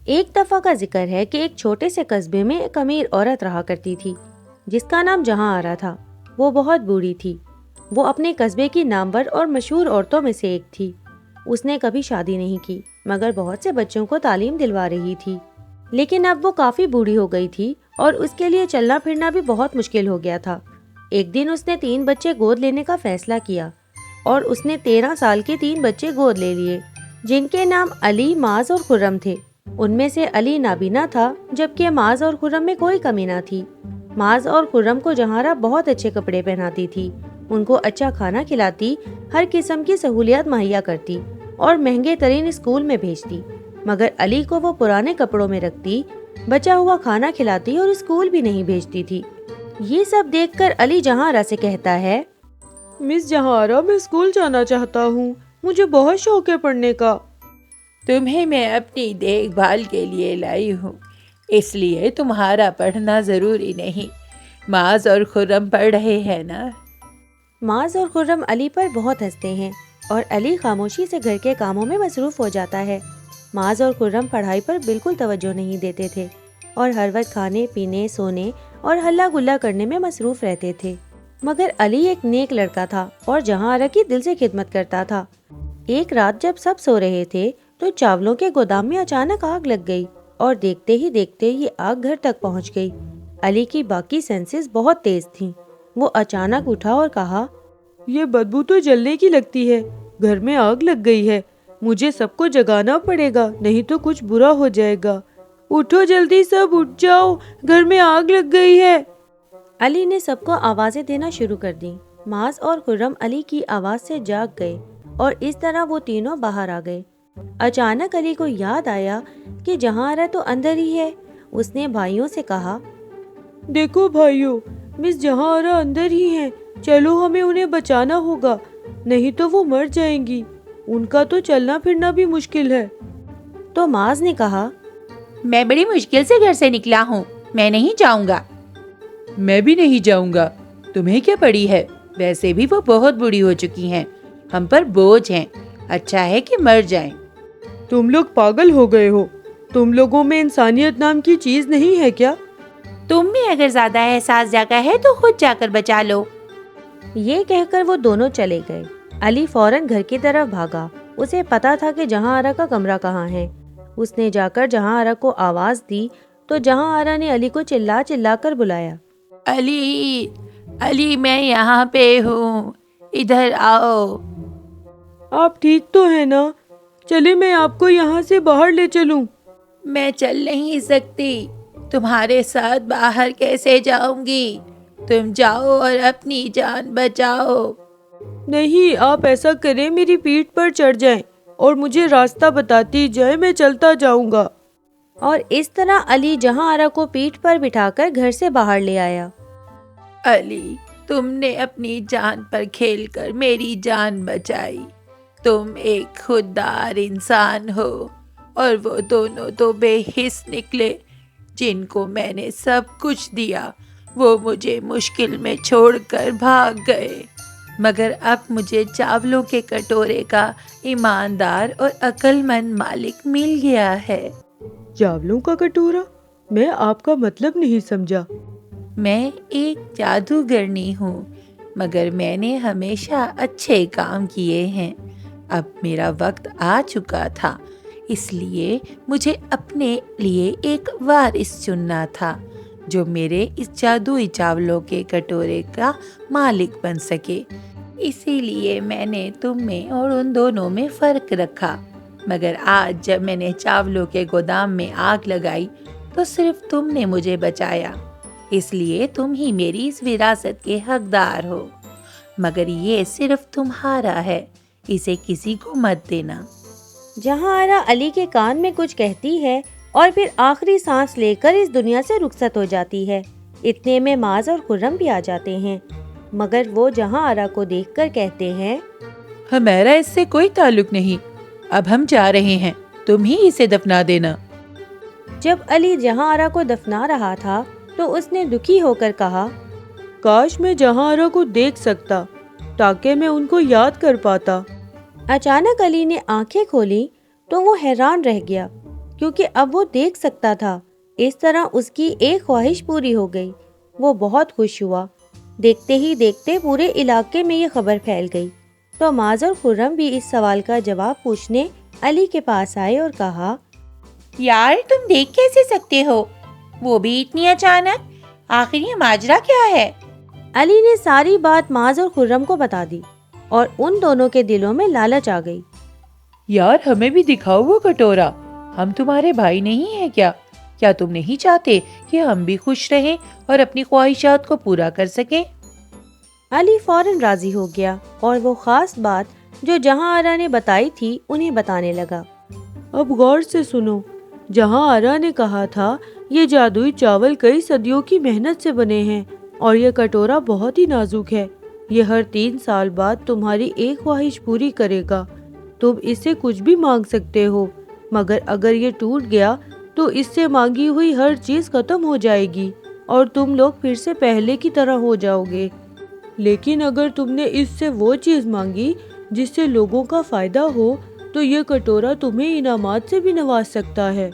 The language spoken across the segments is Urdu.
ایک دفعہ کا ذکر ہے کہ ایک چھوٹے سے قصبے میں ایک امیر عورت رہا کرتی تھی جس کا نام جہاں آرا تھا۔ وہ بہت بوڑھی تھی۔ وہ اپنے قصبے کی نامور اور مشہور عورتوں میں سے ایک تھی۔ اس نے کبھی شادی نہیں کی مگر بہت سے بچوں کو تعلیم دلوا رہی تھی۔ لیکن اب وہ کافی بوڑھی ہو گئی تھی اور اس کے لیے چلنا پھرنا بھی بہت مشکل ہو گیا تھا۔ ایک دن اس نے 3 بچے گود لینے کا فیصلہ کیا اور اس نے 13 سال کے 3 بچے گود لے لیے جن کے نام علی، معاذ اور خرم تھے۔ ان میں سے علی نابینا تھا جبکہ معاذ اور خرم میں کوئی کمی نہ تھی۔ معاذ اور خرم کو جہاں بہت اچھے کپڑے پہناتی تھی، ان کو اچھا کھانا کھلاتی، ہر قسم کی سہولیات مہیا کرتی اور مہنگے ترین اسکول میں بھیجتی، مگر علی کو وہ پرانے کپڑوں میں رکھتی، بچا ہوا کھانا کھلاتی اور اسکول بھی نہیں بھیجتی تھی۔ یہ سب دیکھ کر علی جہاں آرا سے کہتا ہے، مس جہاں آرا، میں اسکول جانا چاہتا ہوں، مجھے بہت شوق ہے پڑھنے کا۔ تمہیں میں اپنی دیکھ بھال کے لیے لائی ہوں، اس لیے تمہارا پڑھنا ضروری نہیں۔ معاذ اور خرم پڑھ رہے ہیں نا؟ معاذ اور خرم علی پر بہت ہنستے ہیں اور علی خاموشی سے گھر کے کاموں میں مصروف ہو جاتا ہے۔ معاذ اور خرم پڑھائی پر بالکل توجہ نہیں دیتے تھے اور ہر وقت کھانے پینے، سونے اور ہلا گلا کرنے میں مصروف رہتے تھے، مگر علی ایک نیک لڑکا تھا اور جہاں آرا کی دل سے خدمت کرتا تھا۔ ایک رات جب سب سو رہے تھے تو چاولوں کے گودام میں اچانک آگ لگ گئی اور دیکھتے ہی دیکھتے یہ آگ گھر تک پہنچ گئی۔ علی کی باقی سینسز بہت تیز تھیں۔ وہ اچانک اٹھا اور کہا، یہ بدبو تو جلنے کی لگتی ہے، گھر میں آگ لگ گئی ہے، مجھے سب کو جگانا پڑے گا نہیں تو کچھ برا ہو جائے گا۔ اٹھو جلدی، سب اٹھ جاؤ، گھر میں آگ لگ گئی ہے۔ علی نے سب کو آوازیں دینا شروع کر دیں۔ معاذ اور خرم علی کی آواز سے جاگ گئے اور اس طرح وہ تینوں باہر آ گئے۔ اچانک علی کو یاد آیا کہ جہاں آرا تو اندر ہی ہے۔ اس نے بھائیوں سے کہا، دیکھو بھائیو، مس جہاں آرا اندر ہی ہیں، چلو ہمیں انہیں بچانا ہوگا، نہیں تو وہ مر جائیں گی، ان کا تو چلنا پھرنا بھی مشکل ہے۔ تو معاذ نے کہا، میں بڑی مشکل سے گھر سے نکلا ہوں، میں نہیں جاؤں گا۔ میں بھی نہیں جاؤں گا، تمہیں کیا پڑی ہے؟ ویسے بھی وہ بہت بوڑھی ہو چکی ہیں، ہم پر بوجھ ہیں، اچھا ہے کہ مر جائیں۔ تم لوگ پاگل ہو گئے ہو، تم لوگوں میں انسانیت نام کی چیز نہیں ہے کیا؟ تم میں اگر زیادہ احساس جاگا ہے تو خود جا کر بچا لو۔ یہ کہہ کر وہ دونوں چلے گئے۔ علی فوراً گھر کی طرف بھاگا۔ اسے پتا تھا کہ جہاں آرا کا کمرہ کہاں ہے۔ اس نے جا کر جہاں آرا کو آواز دی تو جہاں آرا نے علی کو چلا چلا کر بلایا، علی، علی میں یہاں پہ ہوں، ادھر آؤ۔ آپ ٹھیک تو ہیں نا؟ چلے میں آپ کو یہاں سے باہر لے چلوں۔ میں چل نہیں سکتی، تمہارے ساتھ باہر کیسے جاؤں گی؟ تم جاؤ اور اپنی جان بچاؤ۔ نہیں، آپ ایسا کریں، میری پیٹھ پر چڑھ جائیں اور مجھے راستہ بتاتی جائیں، میں چلتا جاؤں گا۔ اور اس طرح علی جہاں آرا کو پیٹھ پر بٹھا کر گھر سے باہر لے آیا۔ علی، تم نے اپنی جان پر کھیل کر میری جان بچائی۔ تم ایک خوددار انسان ہو، اور وہ دونوں تو بے حس نکلے جن کو میں نے سب کچھ دیا، وہ مجھے مشکل میں چھوڑ کر بھاگ گئے، مگر اب مجھے چاولوں کے کٹورے کا ایماندار اور عقل مند مالک مل گیا ہے۔ چاولوں کا کٹورا؟ میں آپ کا مطلب نہیں سمجھا۔ میں ایک جادوگرنی ہوں، مگر میں نے ہمیشہ اچھے کام کیے ہیں۔ اب میرا وقت آ چکا تھا، اس لیے مجھے اپنے لیے ایک وارث چننا تھا جو میرے اس جادوئی چاولوں کے کٹورے کا مالک بن سکے۔ اسی لیے میں نے تم میں اور ان دونوں میں فرق رکھا، مگر آج جب میں نے چاولوں کے گودام میں آگ لگائی تو صرف تم نے مجھے بچایا، اس لیے تم ہی میری اس وراثت کے حقدار ہو، مگر یہ صرف تمہارا ہے، اسے کسی کو مت دینا۔ جہاں آرا علی کے کان میں کچھ کہتی ہے اور پھر آخری سانس لے کر اس دنیا سے رخصت ہو جاتی ہے۔ اتنے میں معاذ اور خرم بھی آ جاتے ہیں، مگر وہ جہاں آرا کو دیکھ کر کہتے ہیں، ہمارا اس سے کوئی تعلق نہیں، اب ہم جا رہے ہیں، تم ہی اسے دفنا دینا۔ جب علی جہاں آرا کو دفنا رہا تھا تو اس نے دکھی ہو کر کہا، کاش میں جہاں آرا کو دیکھ سکتا تاکہ میں ان کو یاد کر پاتا۔ اچانک علی نے آنکھیں کھولی تو وہ حیران رہ گیا کیونکہ اب وہ دیکھ سکتا تھا۔ اس طرح اس کی ایک خواہش پوری ہو گئی۔ وہ بہت خوش ہوا۔ دیکھتے ہی دیکھتے پورے علاقے میں یہ خبر پھیل گئی۔ تو معاذ اور خرم بھی اس سوال کا جواب پوچھنے علی کے پاس آئے اور کہا، یار تم دیکھ کیسے سکتے ہو، وہ بھی اتنی اچانک؟ آخر یہ ماجرا کیا ہے؟ علی نے ساری بات معاذ اور خرم کو بتا دی اور ان دونوں کے دلوں میں لالچ آ گئی۔ یار ہمیں بھی دکھاؤ وہ کٹورا، ہم تمہارے بھائی نہیں ہیں کیا؟ کیا تم نہیں چاہتے کہ ہم بھی خوش رہیں اور اپنی خواہشات کو پورا کر سکیں؟ علی فوراً راضی ہو گیا اور وہ خاص بات جو جہاں آرا نے بتائی تھی انہیں بتانے لگا۔ اب غور سے سنو، جہاں آرا نے کہا تھا یہ جادوئی چاول کئی صدیوں کی محنت سے بنے ہیں اور یہ کٹورا بہت ہی نازک ہے۔ یہ ہر 3 سال بعد تمہاری ایک خواہش پوری کرے گا۔ تم اس سے کچھ بھی مانگ سکتے ہو، مگر اگر یہ ٹوٹ گیا تو اس سے مانگی ہوئی ہر چیز ختم ہو جائے گی اور تم لوگ پھر سے پہلے کی طرح ہو جاؤ گے۔ لیکن اگر تم نے اس سے وہ چیز مانگی جس سے لوگوں کا فائدہ ہو تو یہ کٹورا تمہیں انعامات سے بھی نواز سکتا ہے۔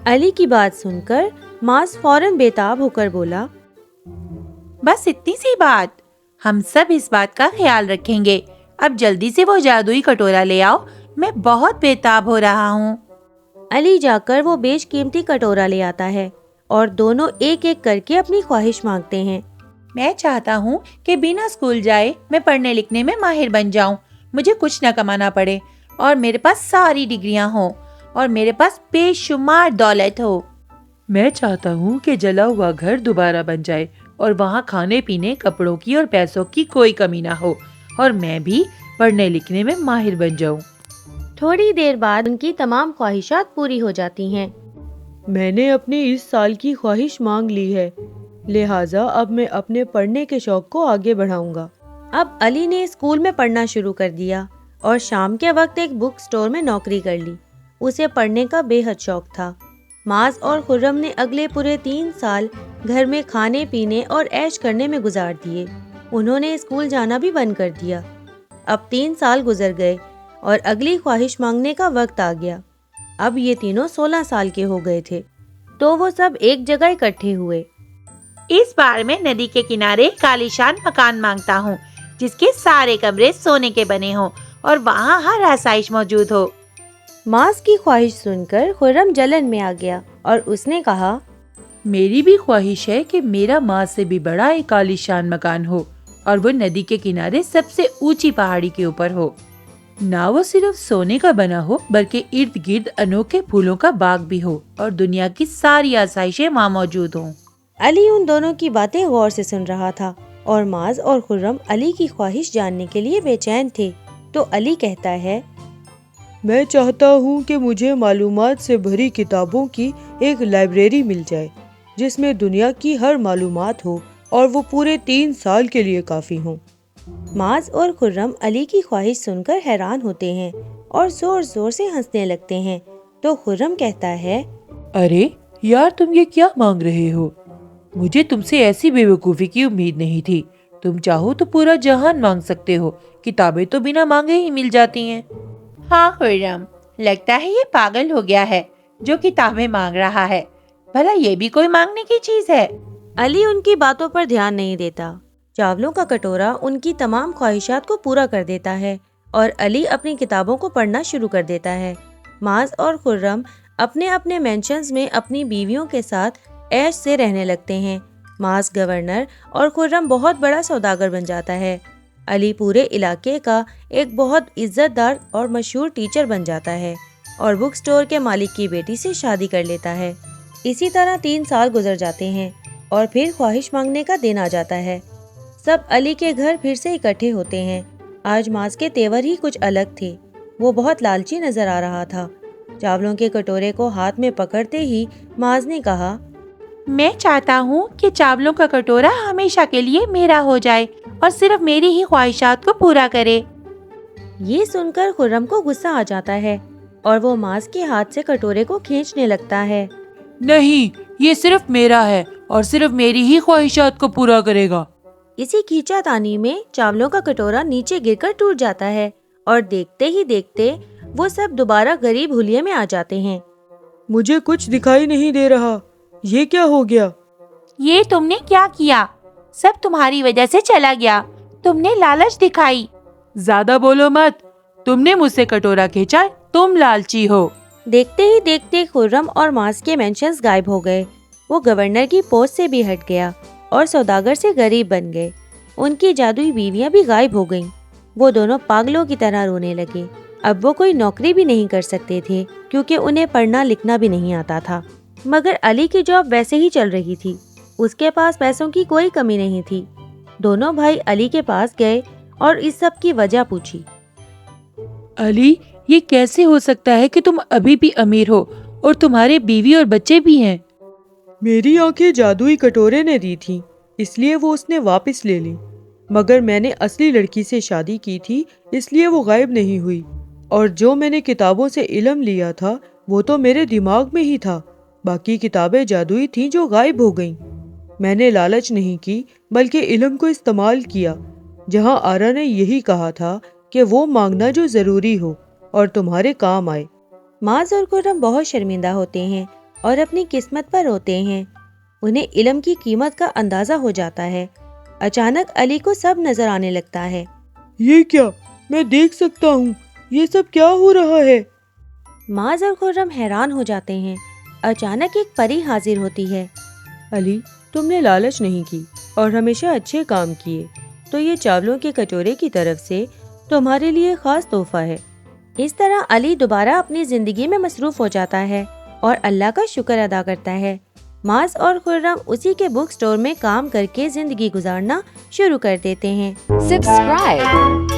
علی کی بات سن کر معاذ فوراً بےتاب ہو کر بولا، بس اتنی سی بات، ہم سب اس بات کا خیال رکھیں گے۔ اب جلدی سے وہ جادوئی کٹورا لے آؤ، میں بہت بےتاب ہو رہا ہوں۔ علی جا کر وہ بیش قیمتی کٹورا لے آتا ہے اور دونوں ایک ایک کر کے اپنی خواہش مانگتے ہیں۔ میں چاہتا ہوں کہ بنا اسکول جائے میں پڑھنے لکھنے میں ماہر بن جاؤں، مجھے کچھ نہ کمانا پڑے اور میرے پاس ساری ڈگریاں ہوں اور میرے پاس بے شمار دولت ہو۔ میں چاہتا ہوں کہ جلا ہوا گھر دوبارہ بن جائے اور وہاں کھانے پینے، کپڑوں کی اور پیسوں کی کوئی کمی نہ ہو اور میں بھی پڑھنے لکھنے میں ماہر بن جاؤں۔ تھوڑی دیر بعد ان کی تمام خواہشات پوری ہو جاتی ہیں۔ میں نے اپنی اس سال کی خواہش مانگ لی ہے، لہٰذا اب میں اپنے پڑھنے کے شوق کو آگے بڑھاؤں گا۔ اب علی نے اسکول میں پڑھنا شروع کر دیا اور شام کے وقت ایک بک سٹور میں نوکری کر لی۔ اسے پڑھنے کا بے حد شوق تھا۔ معاذ اور خرم نے اگلے پورے 3 سال گھر میں کھانے پینے اور عیش کرنے میں گزار دیے۔ انہوں نے اسکول جانا بھی بند کر دیا۔ اب 3 سال گزر گئے اور اگلی خواہش مانگنے کا وقت آ گیا۔ اب یہ تینوں 16 سال کے ہو گئے تھے، تو وہ سب ایک جگہ اکٹھے ہوئے۔ اس بار میں ندی کے کنارے عالیشان مکان مانگتا ہوں جس کے سارے کمرے سونے کے بنے ہوں اور وہاں ہر آسائش موجود ہو۔ معاذ کی خواہش سن کر خرم جلن میں آ گیا اور اس نے کہا، میری بھی خواہش ہے کہ میرا ماں سے بھی بڑا ایک عالیشان مکان ہو اور وہ ندی کے کنارے سب سے اونچی پہاڑی کے اوپر ہو۔ نہ وہ صرف سونے کا بنا ہو بلکہ ارد گرد انوکھے پھولوں کا باغ بھی ہو اور دنیا کی ساری آسائشیں وہاں موجود ہوں۔ علی ان دونوں کی باتیں غور سے سن رہا تھا اور معاذ اور خرم علی کی خواہش جاننے کے لیے بے چین تھے۔ تو علی کہتا ہے، میں چاہتا ہوں کہ مجھے معلومات سے بھری کتابوں کی ایک لائبریری مل جائے جس میں دنیا کی ہر معلومات ہو اور وہ پورے 3 سال کے لیے کافی ہوں۔ معاذ اور خرم علی کی خواہش سن کر حیران ہوتے ہیں اور زور زور سے ہنسنے لگتے ہیں۔ تو خرم کہتا ہے، ارے یار تم یہ کیا مانگ رہے ہو؟ مجھے تم سے ایسی بے وقوفی کی امید نہیں تھی۔ تم چاہو تو پورا جہان مانگ سکتے ہو، کتابیں تو بنا مانگے ہی مل جاتی ہیں۔ ہاں خرم، لگتا ہے یہ پاگل ہو گیا ہے جو کتابیں مانگ رہا ہے، بھلا یہ بھی کوئی مانگنے کی چیز ہے؟ علی ان کی باتوں پر دھیان نہیں دیتا۔ چاولوں کا کٹورا ان کی تمام خواہشات کو پورا کر دیتا ہے اور علی اپنی کتابوں کو پڑھنا شروع کر دیتا ہے۔ معاذ اور خرم اپنے اپنے مینشنز میں اپنی بیویوں کے ساتھ عیش سے رہنے لگتے ہیں۔ معاذ گورنر اور خرم بہت بڑا سوداگر بن جاتا ہے۔ علی پورے علاقے کا ایک بہت عزت دار اور مشہور ٹیچر بن جاتا ہے اور بک سٹور کے مالک کی بیٹی سے شادی کر لیتا ہے۔ اسی طرح 3 سال گزر جاتے ہیں اور پھر خواہش مانگنے کا دن آ جاتا ہے۔ سب علی کے گھر پھر سے اکٹھے ہوتے ہیں۔ آج معاذ کے تیور ہی کچھ الگ تھے۔ وہ بہت لالچی نظر آ رہا تھا۔ چاولوں کے کٹورے کو ہاتھ میں پکڑتے ہی معاذ نے کہا، میں چاہتا ہوں کہ چاولوں کا کٹورا ہمیشہ کے لیے میرا ہو جائے اور صرف میری ہی خواہشات کو پورا کرے۔ یہ سن کر خرم کو غصہ آ جاتا ہے اور وہ معاذ کے ہاتھ سے کٹورے کو کھینچنے لگتا ہے۔ نہیں، یہ صرف میرا ہے اور صرف میری ہی خواہشات کو پورا کرے گا۔ اسی کھینچا تانی میں چاولوں کا کٹورا نیچے گر کر ٹوٹ جاتا ہے اور دیکھتے ہی دیکھتے وہ سب دوبارہ غریب حلیے میں آ جاتے ہیں۔ مجھے کچھ دکھائی نہیں دے رہا، یہ کیا ہو گیا؟ یہ تم نے کیا کیا؟ سب تمہاری وجہ سے چلا گیا، تم نے لالچ دکھائی۔ زیادہ بولو مت، تم نے مجھ سے کٹورا کھینچا، تم لالچی ہو۔ دیکھتے ہی دیکھتے خرم اور معاذ کے مینشنز غائب ہو گئے۔ وہ گورنر کی پوسٹ سے بھی ہٹ گیا اور سوداگر سے غریب بن گئے۔ ان کی جادوئی بیویاں بھی غائب ہو گئیں۔ وہ دونوں پاگلوں کی طرح رونے لگے۔ اب وہ کوئی نوکری بھی نہیں کر سکتے تھے کیونکہ انہیں پڑھنا لکھنا بھی نہیں آتا تھا۔ مگر علی کی جاب ویسے ہی چل رہی تھی، اس کے پاس پیسوں کی کوئی کمی نہیں تھی۔ دونوں بھائی علی کے پاس گئے اور اس سب کی وجہ پوچھی۔ علی، یہ کیسے ہو سکتا ہے کہ تم ابھی بھی امیر ہو اور تمہارے بیوی اور بچے بھی ہیں؟ میری آنکھیں جادوئی کٹورے نے دی تھی، اس لیے وہ اس نے واپس لے لی، مگر میں نے اصلی لڑکی سے شادی کی تھی اس لیے وہ غائب نہیں ہوئی، اور جو میں نے کتابوں سے علم لیا تھا وہ تو میرے دماغ میں ہی تھا، باقی کتابیں جادوئی تھیں جو غائب ہو گئیں۔ میں نے لالچ نہیں کی بلکہ علم کو استعمال کیا، جہاں آرا نے یہی کہا تھا کہ وہ مانگنا جو ضروری ہو اور تمہارے کام آئے۔ معاذ اور خرم بہت شرمندہ ہوتے ہیں اور اپنی قسمت پر روتے ہیں۔ انہیں علم کی قیمت کا اندازہ ہو جاتا ہے۔ اچانک علی کو سب نظر آنے لگتا ہے۔ یہ کیا؟ میں دیکھ سکتا ہوں، یہ سب کیا ہو رہا ہے؟ معاذ اور خرم حیران ہو جاتے ہیں۔ اچانک ایک پری حاضر ہوتی ہے۔ علی، تم نے لالچ نہیں کی اور ہمیشہ اچھے کام کیے، تو یہ چاولوں کے کٹورے کی طرف سے تمہارے لیے خاص تحفہ ہے۔ اس طرح علی دوبارہ اپنی زندگی میں مصروف ہو جاتا ہے اور اللہ کا شکر ادا کرتا ہے۔ معاذ اور خرم اسی کے بک سٹور میں کام کر کے زندگی گزارنا شروع کر دیتے ہیں۔ Subscribe